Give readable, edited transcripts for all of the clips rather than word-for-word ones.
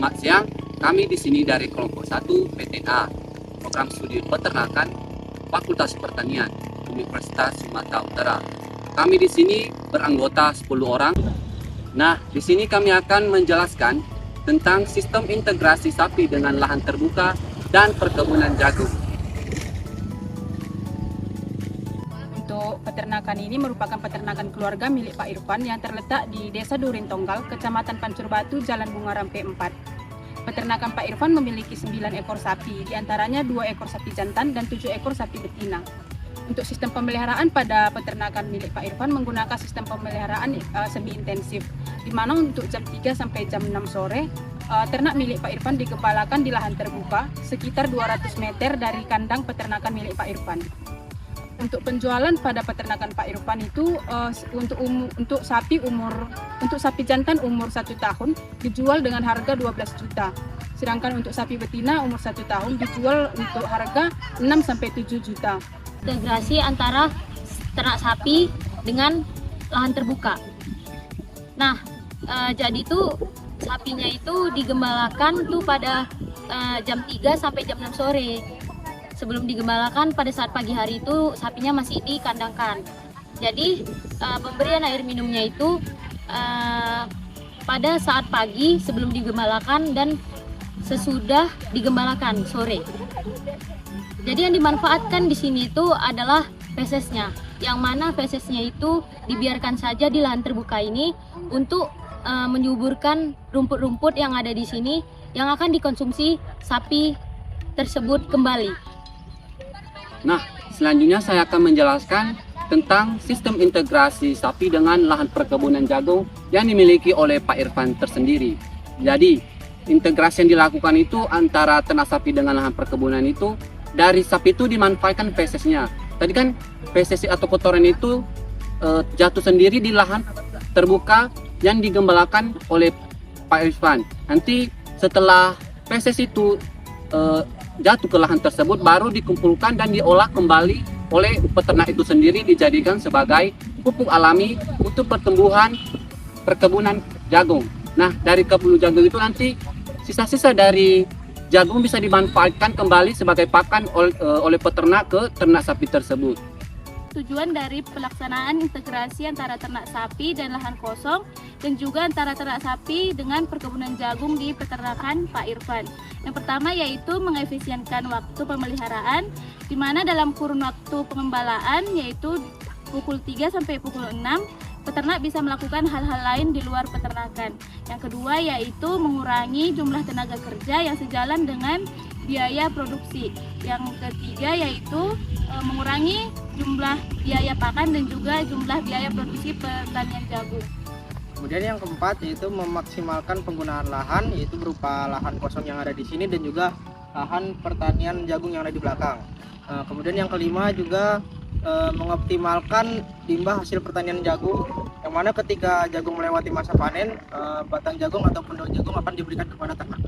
Selamat siang, kami di sini dari kelompok 1 PTA, Program Studi Peternakan, Fakultas Pertanian, Universitas Sumatera Utara. Kami di sini beranggota 10 orang. Nah, di sini kami akan menjelaskan tentang sistem integrasi sapi dengan lahan terbuka dan perkebunan jagung. Untuk peternakan ini merupakan peternakan keluarga milik Pak Irfan yang terletak di Desa Durin Tonggal, Kecamatan Pancur Batu, Jalan Bunga Rampe 4. Peternakan Pak Irfan memiliki 9 ekor sapi, diantaranya 2 ekor sapi jantan dan 7 ekor sapi betina. Untuk sistem pemeliharaan pada peternakan milik Pak Irfan menggunakan sistem pemeliharaan semi intensif, di mana untuk jam 3 sampai jam 6 sore, ternak milik Pak Irfan digembalakan di lahan terbuka sekitar 200 meter dari kandang peternakan milik Pak Irfan. Untuk penjualan pada peternakan Pak Irfan itu untuk sapi jantan umur 1 tahun dijual dengan harga 12 juta. Sedangkan untuk sapi betina umur 1 tahun dijual untuk harga 6 sampai 7 juta. Integrasi antara ternak sapi dengan lahan terbuka. Nah, jadi tuh sapinya itu digembalakan tuh pada jam 3 sampai jam 6 sore. Sebelum digembalakan pada saat pagi hari itu sapinya masih dikandangkan. Jadi pemberian air minumnya itu pada saat pagi sebelum digembalakan dan sesudah digembalakan sore. Jadi yang dimanfaatkan di sini itu adalah fesesnya, yang mana fesesnya itu dibiarkan saja di lahan terbuka ini untuk menyuburkan rumput-rumput yang ada di sini yang akan dikonsumsi sapi tersebut kembali. Nah, selanjutnya saya akan menjelaskan tentang sistem integrasi sapi dengan lahan perkebunan jagung yang dimiliki oleh Pak Irfan tersendiri. Jadi, integrasi yang dilakukan itu antara ternak sapi dengan lahan perkebunan itu, dari sapi itu dimanfaatkan fesesnya. Tadi kan feses atau kotoran itu jatuh sendiri di lahan terbuka yang digembalakan oleh Pak Irfan. Nanti setelah feses itu jatuh ke lahan tersebut, baru dikumpulkan dan diolah kembali oleh peternak itu sendiri, dijadikan sebagai pupuk alami untuk pertumbuhan perkebunan jagung. Nah, dari kebun jagung itu nanti sisa-sisa dari jagung bisa dimanfaatkan kembali sebagai pakan oleh peternak ke ternak sapi tersebut. Tujuan dari pelaksanaan integrasi antara ternak sapi dan lahan kosong dan juga antara ternak sapi dengan perkebunan jagung di peternakan Pak Irfan. Yang pertama yaitu mengefisienkan waktu pemeliharaan, di mana dalam kurun waktu pengembalaan yaitu pukul 3 sampai pukul 6, peternak bisa melakukan hal-hal lain di luar peternakan. Yang kedua yaitu mengurangi jumlah tenaga kerja yang sejalan dengan biaya produksi. Yang ketiga yaitu mengurangi jumlah biaya pakan dan juga jumlah biaya produksi pertanian jagung. Kemudian yang keempat yaitu memaksimalkan penggunaan lahan, yaitu berupa lahan kosong yang ada di sini dan juga lahan pertanian jagung yang ada di belakang. Kemudian yang kelima juga mengoptimalkan limbah hasil pertanian jagung, yang mana ketika jagung melewati masa panen, batang jagung ataupun daun jagung akan diberikan kepada ternak.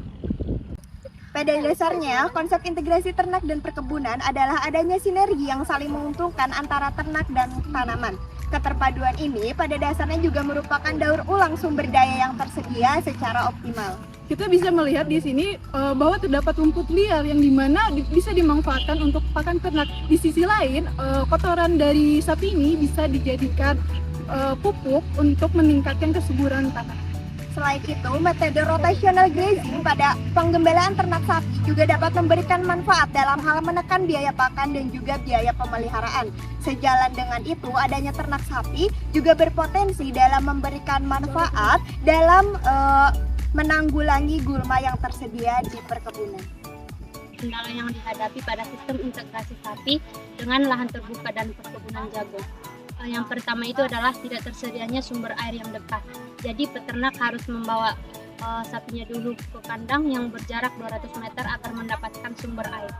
Pada dasarnya, konsep integrasi ternak dan perkebunan adalah adanya sinergi yang saling menguntungkan antara ternak dan tanaman. Keterpaduan ini pada dasarnya juga merupakan daur ulang sumber daya yang tersedia secara optimal. Kita bisa melihat di sini bahwa terdapat rumput liar yang dimana bisa dimanfaatkan untuk pakan ternak. Di sisi lain, kotoran dari sapi ini bisa dijadikan pupuk untuk meningkatkan kesuburan tanah. Selain itu, metode rotational grazing pada penggembalaan ternak sapi juga dapat memberikan manfaat dalam hal menekan biaya pakan dan juga biaya pemeliharaan. Sejalan dengan itu, adanya ternak sapi juga berpotensi dalam memberikan manfaat dalam menanggulangi gulma yang tersedia di perkebunan. Kendala yang dihadapi pada sistem integrasi sapi dengan lahan terbuka dan perkebunan jagung. Yang pertama itu adalah tidak tersedianya sumber air yang dekat. Jadi peternak harus membawa sapinya dulu ke kandang yang berjarak 200 meter agar mendapatkan sumber air.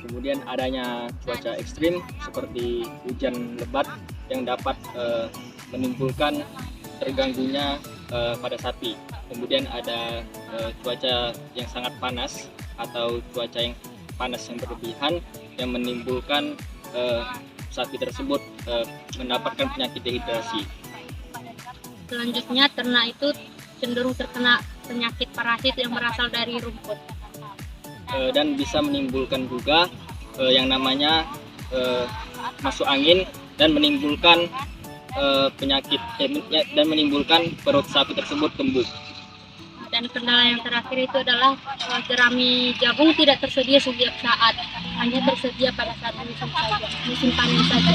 Kemudian adanya cuaca ekstrim seperti hujan lebat yang dapat menimbulkan terganggunya pada sapi. Kemudian ada cuaca yang sangat panas atau cuaca yang panas yang berlebihan yang menimbulkan sapi tersebut mendapatkan penyakit dehidrasi. Selanjutnya ternak itu cenderung terkena penyakit parasit yang berasal dari rumput. Dan bisa menimbulkan juga yang namanya masuk angin dan menimbulkan penyakit dan menimbulkan perut sapi tersebut kembung. Dan kendala yang terakhir itu adalah jerami jagung tidak tersedia setiap saat, hanya tersedia pada saat musim panen saja.